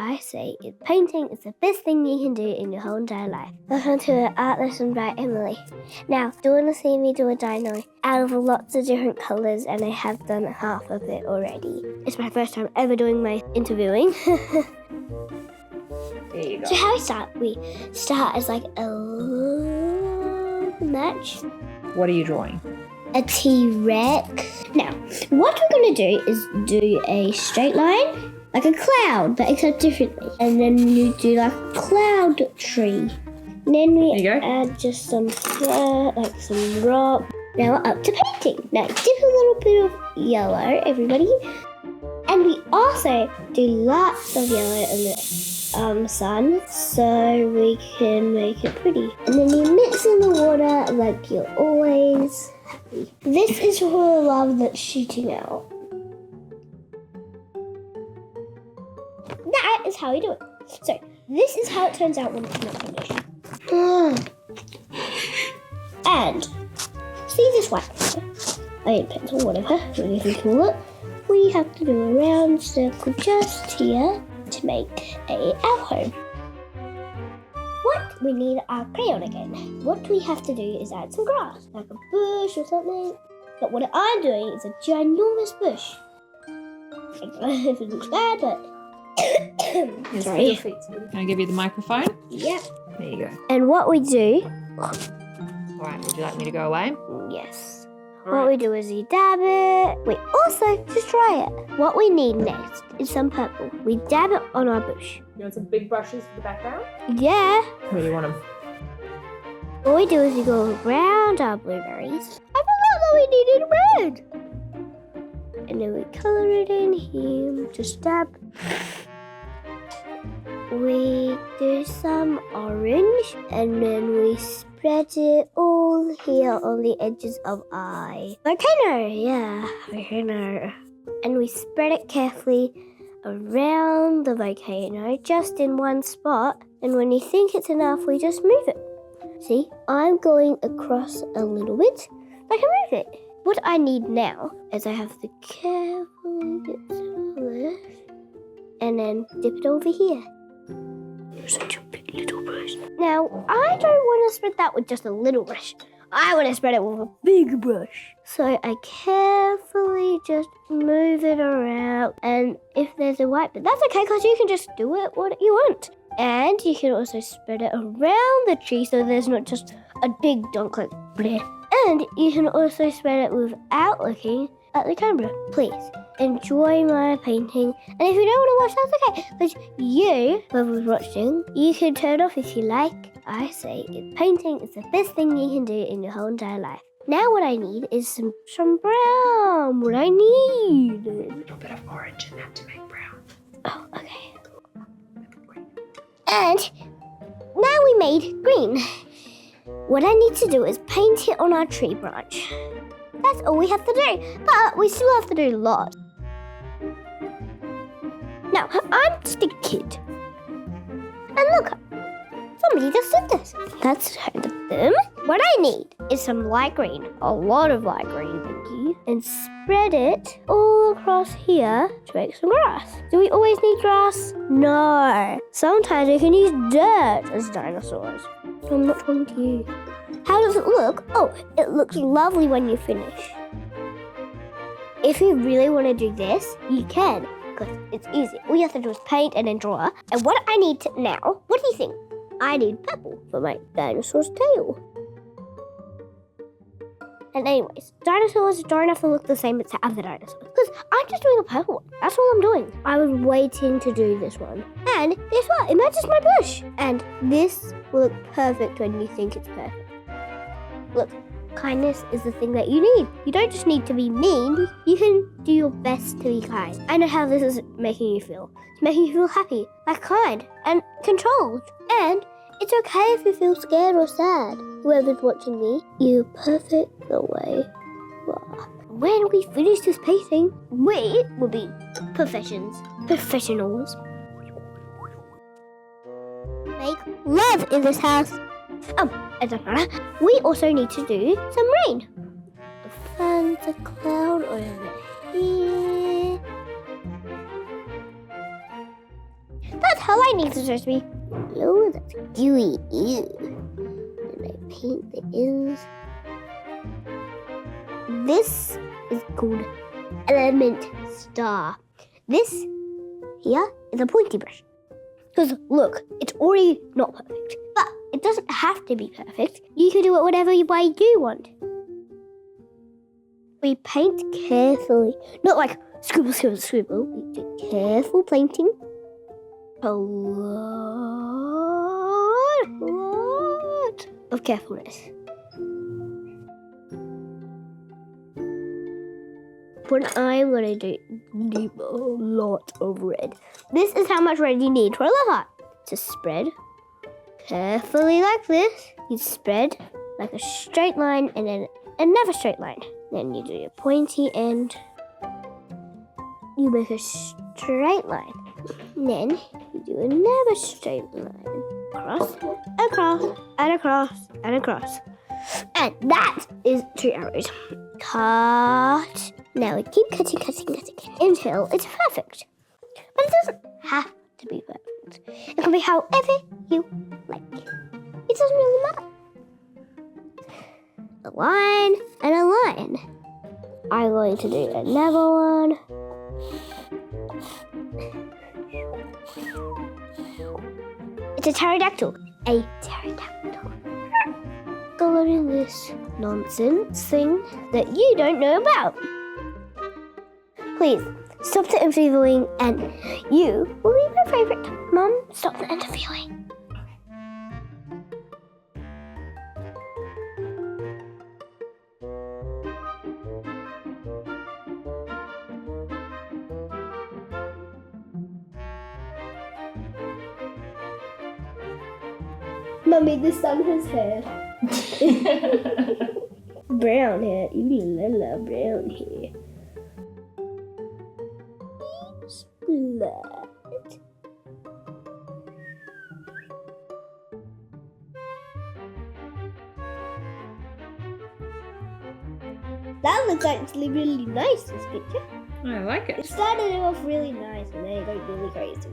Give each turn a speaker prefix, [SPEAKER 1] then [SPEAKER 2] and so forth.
[SPEAKER 1] I say painting is the best thing you can do in your whole entire life. Welcome to an art lesson by Emily. Now, do you want to see me do a dino out of lots of different colours, and I have done half of it already. It's my first time ever doing my interviewing.
[SPEAKER 2] There you go.
[SPEAKER 1] So how we start as like a match.
[SPEAKER 2] What are you drawing?
[SPEAKER 1] A T-Rex. Now, what we're going to do is do a straight line, like a cloud, but except differently. And then you do like a cloud tree. And then we add just some like some rock. Now we're up to painting. Now dip a little bit of yellow, everybody. And we also do lots of yellow in the sun, so we can make it pretty. And then you mix in the water like you're always happy. This is for the lava that's shooting out. That is how we do it. So this is how it turns out when it's not finished. And see this white pencil, whatever you can call it. We have to do a round circle just here to make our home. What? We need our crayon again. What we have to do is add some grass, like a bush or something. But what I'm doing is a ginormous bush. I don't know if it looks bad, but
[SPEAKER 2] Yes,
[SPEAKER 1] sorry.
[SPEAKER 2] Can I give you the microphone?
[SPEAKER 1] Yep.
[SPEAKER 2] There you go.
[SPEAKER 1] And what we do,
[SPEAKER 2] All right, would you like me to go away?
[SPEAKER 1] yes. What we do is we dab it. We also just dry it. What we need next is some purple. We dab it on our bush.
[SPEAKER 2] You want some big brushes for the background?
[SPEAKER 1] Yeah.
[SPEAKER 2] Where do you want them?
[SPEAKER 1] What we do is we go around our blueberries. I forgot that we needed red. And then we colour it in here. Just dab. We do some orange, and then we spread it all here on the edges of our volcano. Yeah, volcano. And we spread it carefully around the volcano, just in one spot. And when you think it's enough, we just move it. See, I'm going across a little bit. I can move it. What I need now is I have to carefully get some of this and then dip it over here. Such a big little brush. Now, I don't want to spread that with just a little brush. I want to spread it with a big brush. So I carefully just move it around. And if there's a white bit, that's okay, because you can just do it what you want. And you can also spread it around the tree so there's not just a big dunk like bleh. And you can also spread it without looking at the camera. Please enjoy my painting. And if you don't want to watch, that's okay. Because you, whoever's watching, you can turn off if you like. I say painting is the best thing you can do in your whole entire life. Now what I need is some brown. What I need.
[SPEAKER 2] A little bit of orange in that to make brown.
[SPEAKER 1] Oh, okay. And now we made green. What I need to do is paint it on our tree branch. That's all we have to do. But we still have to do a lot. Now, I'm just a kid. And look, somebody just did this. That's kind of them. What I need is some light green. A lot of light green, thank you. And spread it all across here to make some grass. Do we always need grass? No. Sometimes we can use dirt as dinosaurs. I'm not talking to you. How does it look? Oh, it looks lovely when you finish. If you really want to do this, you can, because it's easy. All you have to do is paint and then draw. And what I need to now, what do you think? I need purple for my dinosaur's tail. And anyways, dinosaurs don't have to look the same as other dinosaurs, because I'm just doing a purple one. That's all I'm doing. I was waiting to do this one. And guess what? It matches my bush. And this will look perfect when you think it's perfect. Look, kindness is the thing that you need. You don't just need to be mean. You can do your best to be kind. I know how this is making you feel. It's making you feel happy, like kind, and controlled. And it's okay if you feel scared or sad. Whoever's watching me, you're perfect the way you are. When we finish this painting, we will be professionals. Make love in this house. It doesn't matter. We also need to do some rain. The thundercloud over here. That's how lightning's supposed to be. Oh, that's gooey. Ew. And I paint the ears. This is called element star. This here is a pointy brush. Because look, it's already not perfect. But it doesn't have to be perfect. You can do it whatever way you want. We paint carefully. Not like scribble, scribble, scribble. We do careful painting. A lot of carefulness. What I'm going to do a lot of red. This is how much red you need for a love heart. To spread carefully like this. You spread like a straight line and then another straight line. Then you do your pointy end. You make a straight line. And then you do another straight line. Across, across, and across, and across. And that is 2 arrows. Cut. Now we keep cutting until it's perfect. But it doesn't have to be perfect. It can be however you like. It doesn't really matter. A line and a line. I'm going to do another one. It's a pterodactyl. A pterodactyl. Coloring this nonsense thing that you don't know about. Please, stop the interviewing and you will be my favorite. Mom, stop the interviewing. Mummy, the sun has hair. Brown hair. Ooh la la, brown hair. Splat. That looks actually really nice, this picture.
[SPEAKER 2] I like
[SPEAKER 1] It
[SPEAKER 2] it.
[SPEAKER 1] started off really nice and then it got really crazy.